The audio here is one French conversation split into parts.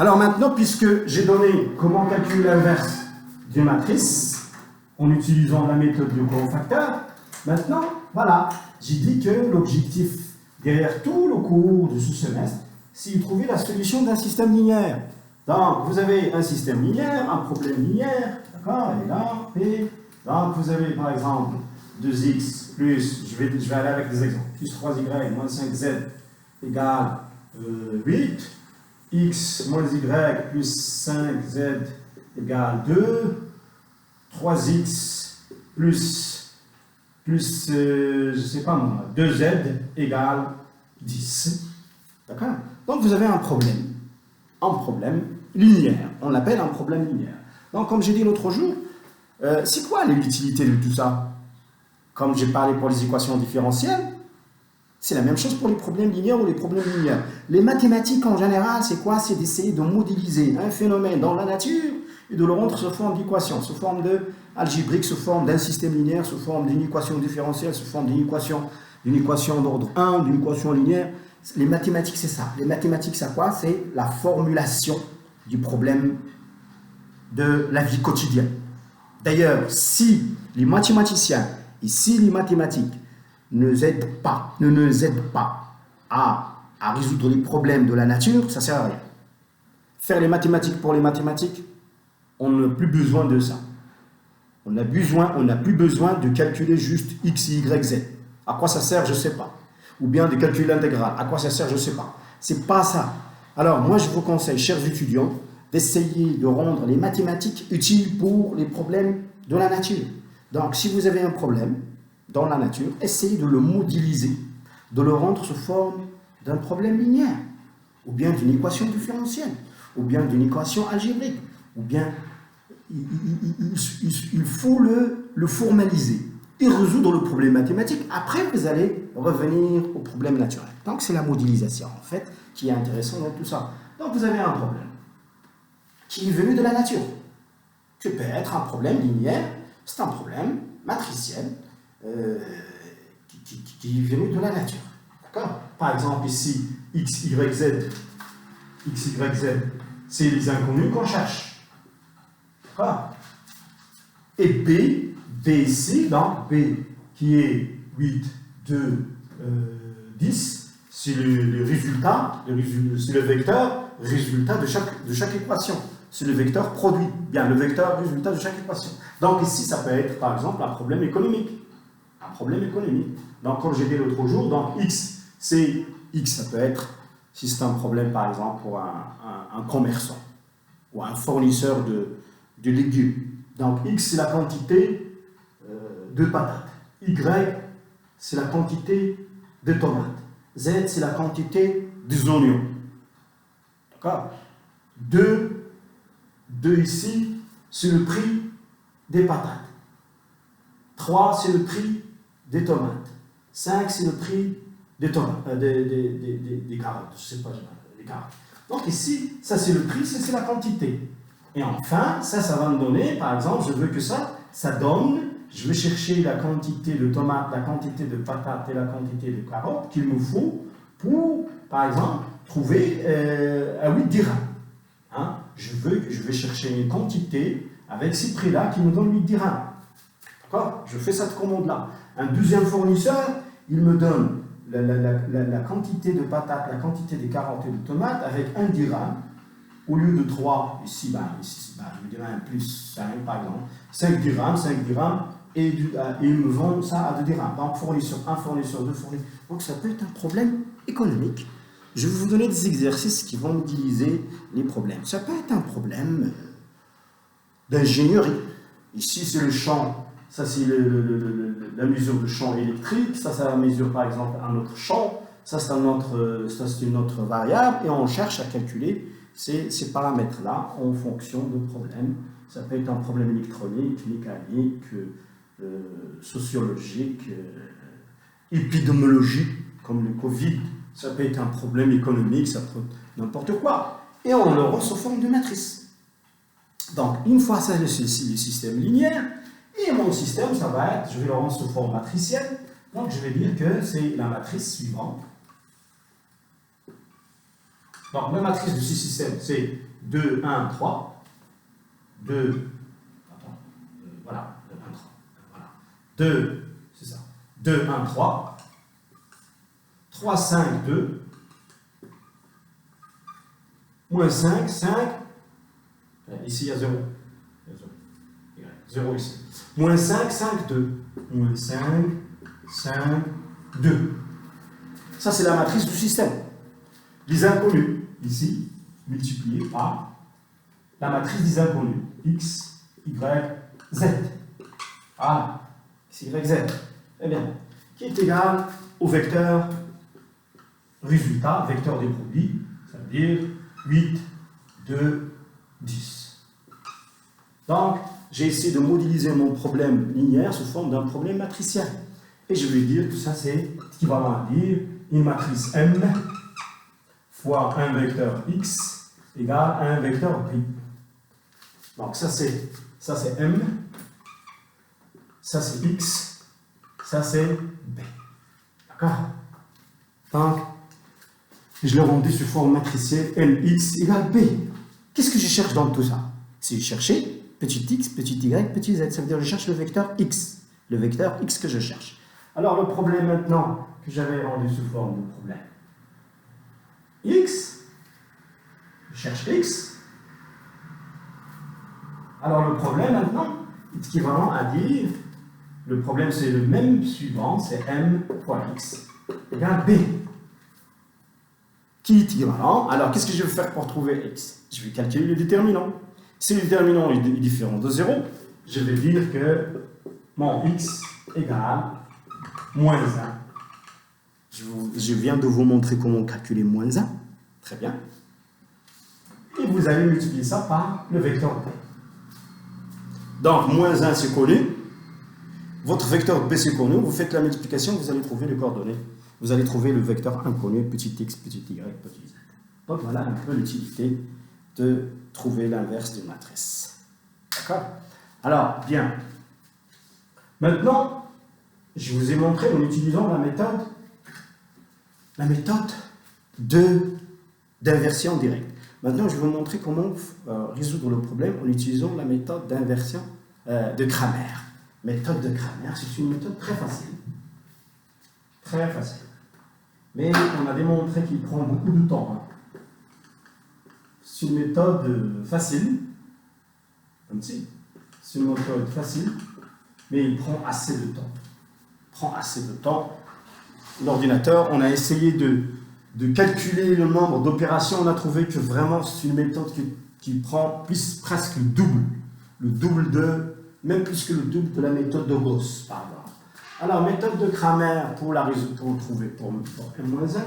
Alors maintenant, puisque j'ai donné comment calculer l'inverse d'une matrice, en utilisant la méthode du cofacteur, maintenant, voilà, j'ai dit que l'objectif derrière tout le cours de ce semestre, c'est de trouver la solution d'un système linéaire. Donc, vous avez un système linéaire, un problème linéaire, d'accord, et là, P. Donc, vous avez par exemple 2x plus, je vais aller avec des exemples, plus 3y moins 5z égale 8, x moins y plus 5z égale 2, 3x plus je ne sais pas moi, 2z égale 10. D'accord? Donc vous avez un problème linéaire. On l'appelle un problème linéaire. Donc comme j'ai dit l'autre jour, c'est quoi l'utilité de tout ça? Comme j'ai parlé pour les équations différentielles, c'est la même chose pour les problèmes linéaires ou les problèmes linéaires. Les mathématiques en général, c'est quoi? C'est d'essayer de modéliser un phénomène dans la nature et de le rendre sous forme d'équation, sous forme algébrique, sous forme d'un système linéaire, sous forme d'une équation différentielle, sous forme d'une équation d'ordre 1, d'une équation linéaire. Les mathématiques, c'est ça. Les mathématiques, c'est quoi? C'est la formulation du problème de la vie quotidienne. D'ailleurs, si les mathématiciens et si les mathématiques ne nous aident pas à résoudre les problèmes de la nature, ça ne sert à rien. Faire les mathématiques pour les mathématiques, on n'a plus besoin de ça. On n'a plus besoin de calculer juste x, y, z. À quoi ça sert, je ne sais pas. Ou bien de calculer l'intégrale. À quoi ça sert, je ne sais pas. C'est pas ça. Alors, moi, je vous conseille, chers étudiants, d'essayer de rendre les mathématiques utiles pour les problèmes de la nature. Donc, si vous avez un problème dans la nature, essayez de le modéliser, de le rendre sous forme d'un problème linéaire, ou bien d'une équation différentielle, ou bien d'une équation algébrique, ou bien il faut le formaliser et résoudre le problème mathématique. Après, vous allez revenir au problème naturel. Donc, c'est la modélisation, en fait, qui est intéressante dans tout ça. Donc, vous avez un problème qui est venu de la nature. Ça peut être un problème linéaire, c'est un problème matriciel qui est venu de la nature. D'accord? Par exemple, ici, x, y, z, c'est les inconnus qu'on cherche. D'accord? Et B ici, donc B qui est 8, 2, 10, c'est le résultat, c'est le vecteur résultat de chaque équation. C'est le vecteur produit, bien le vecteur résultat de chaque équation. Donc ici, ça peut être par exemple un problème économique. Donc comme j'ai dit l'autre jour, donc X, ça peut être, si c'est un problème par exemple pour un commerçant ou un fournisseur de légumes. Donc X, c'est la quantité de patates. Y, c'est la quantité de tomates. Z, c'est la quantité des oignons. D'accord? 2 ici, c'est le prix des patates. 3, c'est le prix des tomates. 5, c'est le prix des tomates, des carottes. Je ne sais pas, les carottes. Donc ici, ça c'est le prix, c'est la quantité. Et enfin, ça va me donner, par exemple, je veux que ça donne, je vais chercher la quantité de tomates, la quantité de patates et la quantité de carottes qu'il me faut pour, par exemple, trouver à 8 dirhams. Hein? Je vais chercher une quantité avec ces prix-là qui me donne 8 dirhams. D'accord? Je fais cette commande-là. Un deuxième fournisseur, il me donne la quantité de patates, la quantité de carottes et de tomates avec 1 dirham. Au lieu de 3, ici, je me dirais un plus 5 par exemple. 5 dirhams, et ils me vendent ça à 2 dirhams. Donc, un fournisseur, 2 fournisseurs. Donc, ça peut être un problème économique. Je vais vous donner des exercices qui vont modéliser les problèmes. Ça peut être un problème d'ingénierie. Ici, c'est le champ. Ça, c'est la mesure de champ électrique. Ça la mesure, par exemple, un autre champ. Ça, c'est une autre variable. Et on cherche à calculer ces paramètres-là en fonction de problèmes. Ça peut être un problème électronique, mécanique, sociologique, épidémiologique, comme le Covid. Ça peut être un problème économique, ça peut être n'importe quoi. Et on le rend sous forme de matrice. Donc, une fois ça, c'est le système linéaire. Et mon système, ça va être, je vais le rendre sous forme matricielle. Donc, je vais dire que c'est la matrice suivante. Donc, la matrice de ce système, c'est 2, 1, 3. 2, voilà, 2, 1, 3. Voilà. 2, c'est ça. 2, 1, 3. 3, 5, 2. Moins 5, 5. Ici, il y a 0. Il y a 0. 0 ici. Moins 5, 5, 2. Moins 5, 5, 2. Ça, c'est la matrice du système. Les inconnus, ici, multipliés par la matrice des inconnus. X, Y, Z. Ah, X, Y, Z. Eh bien, qui est égal au vecteur résultat, vecteur des produits, ça veut dire 8, 2, 10. Donc, j'ai essayé de modéliser mon problème linéaire sous forme d'un problème matriciel. Et je vais dire que ça, c'est équivalent à dire une matrice M fois un vecteur X égale à un vecteur B. Donc, ça, c'est M, ça, c'est X, ça, c'est B. D'accord? Donc, je l'ai rendu sous forme matricielle MX égale B. Qu'est-ce que je cherche dans tout ça? C'est chercher petit x, petit y, petit z. Ça veut dire que je cherche le vecteur x. Le vecteur x que je cherche. Alors, le problème maintenant que j'avais rendu sous forme de problème. X, je cherche x. Alors, le problème maintenant est équivalent à dire, le problème c'est le même suivant, c'est m fois x égale b. Qui est équivalent. Alors, qu'est-ce que je vais faire pour trouver x? Je vais calculer le déterminant. Si le déterminant est différent de 0, je vais dire que mon x égale moins 1. Je viens de vous montrer comment calculer moins 1. Très bien. Et vous allez multiplier ça par le vecteur b. Donc, moins 1, c'est connu. Votre vecteur b, c'est connu. Vous faites la multiplication, vous allez trouver les coordonnées. Vous allez trouver le vecteur inconnu, petit x, petit y, petit z. Donc, voilà un peu l'utilité de trouver l'inverse d'une matrice. D'accord? Alors, bien. Maintenant, je vous ai montré en utilisant la méthode d'inversion directe. Maintenant, je vais vous montrer comment résoudre le problème en utilisant la méthode d'inversion de Cramer. Méthode de Cramer, c'est une méthode très facile. Très facile. Mais on a démontré qu'il prend beaucoup de temps. Hein. C'est une méthode facile. Comme si. C'est une méthode facile, mais il prend assez de temps. Il prend assez de temps. L'ordinateur, on a essayé de calculer le nombre d'opérations. On a trouvé que vraiment c'est une méthode qui prend presque le double même plus que le double de la méthode de Gauss, par exemple. Alors, méthode de Cramer pour la résoudre, pour trouver pour M-1.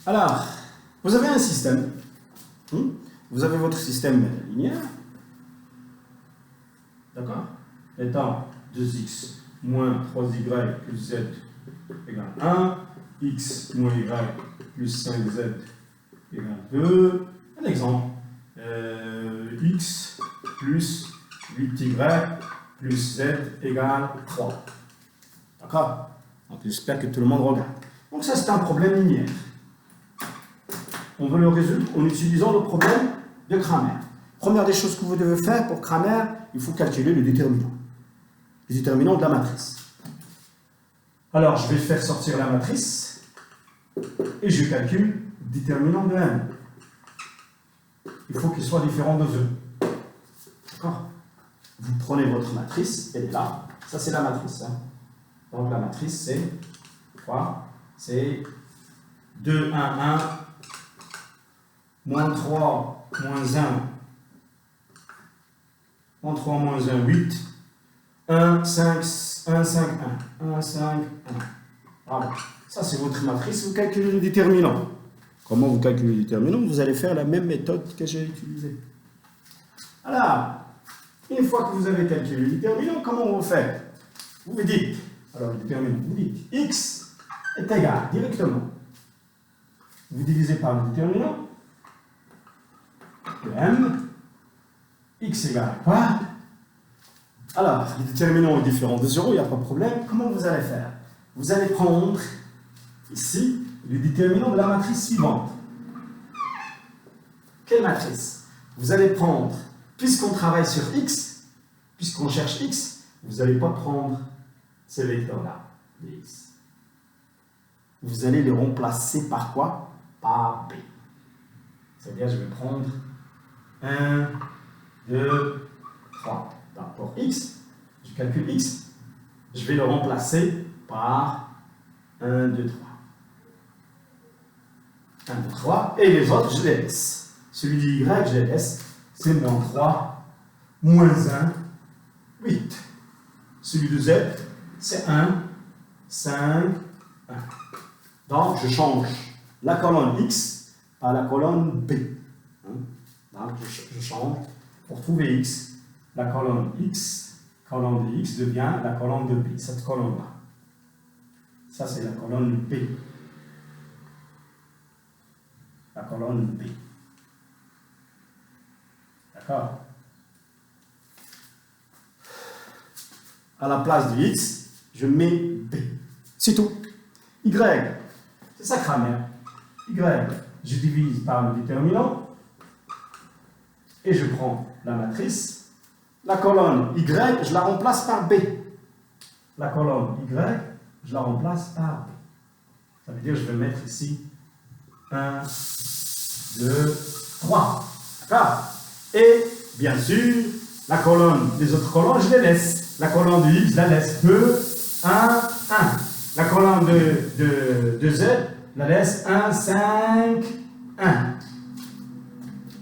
Alors, vous avez un système. Vous avez votre système linéaire. D'accord? Étant 2x moins 3y plus z égale 1, x moins y plus 5z égale 2. Un exemple. X plus 8y plus z égale 3. D'accord? Donc j'espère que tout le monde regarde. Donc ça c'est un problème linéaire. On veut le résoudre en utilisant le problème de Cramer. Première des choses que vous devez faire pour Cramer, il faut calculer le déterminant. Le déterminant de la matrice. Alors je vais faire sortir la matrice et je calcule le déterminant de M. Il faut qu'il soit différent de 2. D'accord? Vous prenez votre matrice, elle est là. Ça, c'est la matrice. Hein. Donc, la matrice, c'est quoi? C'est 2, 1, 1, moins 3, moins 1, moins 3, moins 1, 8, 1, 5, 1, 5, 1, 1, 5, 1. Voilà. Ça, c'est votre matrice. Vous calculez le déterminant. Comment vous calculez le déterminant? Vous allez faire la même méthode que j'ai utilisée. Alors, une fois que vous avez calculé le déterminant, comment vous faites? Vous vous dites, alors le déterminant, vous dites x est égal directement. Vous divisez par le déterminant de m, x égale à quoi? Alors, le déterminant est différent de 0, il n'y a pas de problème. Comment vous allez faire? vous allez prendre ici le déterminant de la matrice suivante. Quelle matrice? Vous allez prendre, puisqu'on travaille sur x, puisqu'on cherche x, vous n'allez pas prendre ce vecteur-là, de x. Vous allez les remplacer par quoi? Par b. C'est-à-dire, je vais prendre 1, 2, 3. Donc, pour x, je calcule x, je vais le remplacer par 1, 2, 3. 1, 2, 3. Et les autres, je les laisse. Celui du y, je les laisse. C'est moins 3, moins 1, 8. Celui de z, c'est 1, 5, 1. Donc, je change la colonne x par la colonne b. Donc, je change. Pour trouver x, la colonne x, colonne de x devient la colonne de b. Cette colonne-là. Ça, c'est la colonne B. La colonne B. D'accord? À la place de x, je mets b. C'est tout. Y, c'est ça grammaire. Y, je divise par le déterminant et je prends la matrice. La colonne y, je la remplace par b. La colonne y, je la remplace par b. Ça veut dire que je vais mettre ici 1, 2, 3. D'accord? Et bien sûr, la colonne, les autres colonnes, je les laisse. La colonne de x, je la laisse 2, 1, 1. La colonne de z, je la laisse 1, 5, 1.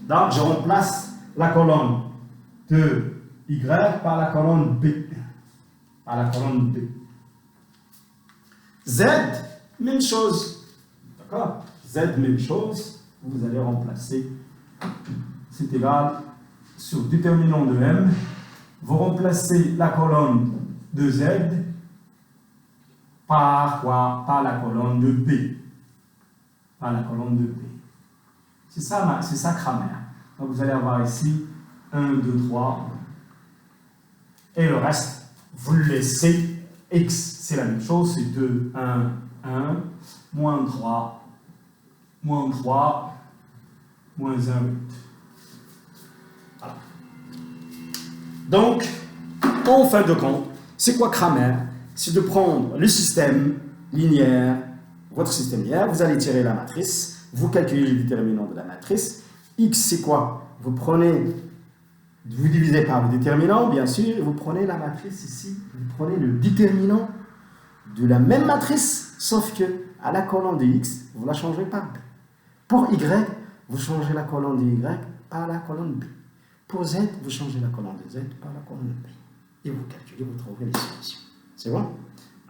Donc, je remplace la colonne de y par la colonne b. Par la colonne b. Z, même chose. D'accord? Z, même chose. Vous allez remplacer. C'est égal sur déterminant de m. Vous remplacez la colonne de z par quoi? Par la colonne de b. Par la colonne de b. C'est ça grammaire. Donc vous allez avoir ici 1, 2, 3. Et le reste, vous le laissez. X, c'est la même chose. C'est 2, 1, 1. Moins 3. Moins 3. Moins 1, 8. Voilà. Donc, en fin de compte, c'est quoi grammaire? C'est de prendre le système linéaire, votre système linéaire, vous allez tirer la matrice, vous calculez le déterminant de la matrice. X, c'est quoi? Vous divisez par le déterminant, bien sûr, et vous prenez la matrice ici, vous prenez le déterminant de la même matrice, sauf que à la colonne de x, vous la changerez par b. Pour y, vous changez la colonne de y par la colonne b. Pour z, vous changez la colonne de z par la colonne de b. Et vous calculez, vous trouverez les solutions. C'est bon?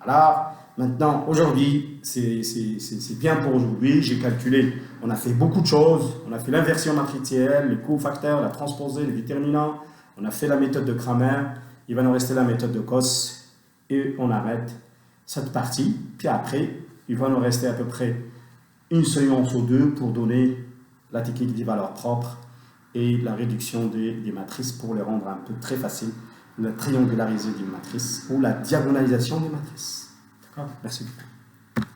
Alors, maintenant, aujourd'hui, c'est bien pour aujourd'hui. J'ai calculé, on a fait beaucoup de choses. On a fait l'inversion matricielle, les cofacteurs, la transposée, les déterminants. On a fait la méthode de Cramer. Il va nous rester la méthode de Cosse. Et on arrête cette partie. Puis après, il va nous rester à peu près une séance ou deux pour donner la technique des valeurs propres et la réduction des matrices pour les rendre un peu très facile. La triangularisation des matrices ou la diagonalisation des matrices. D'accord? Merci beaucoup.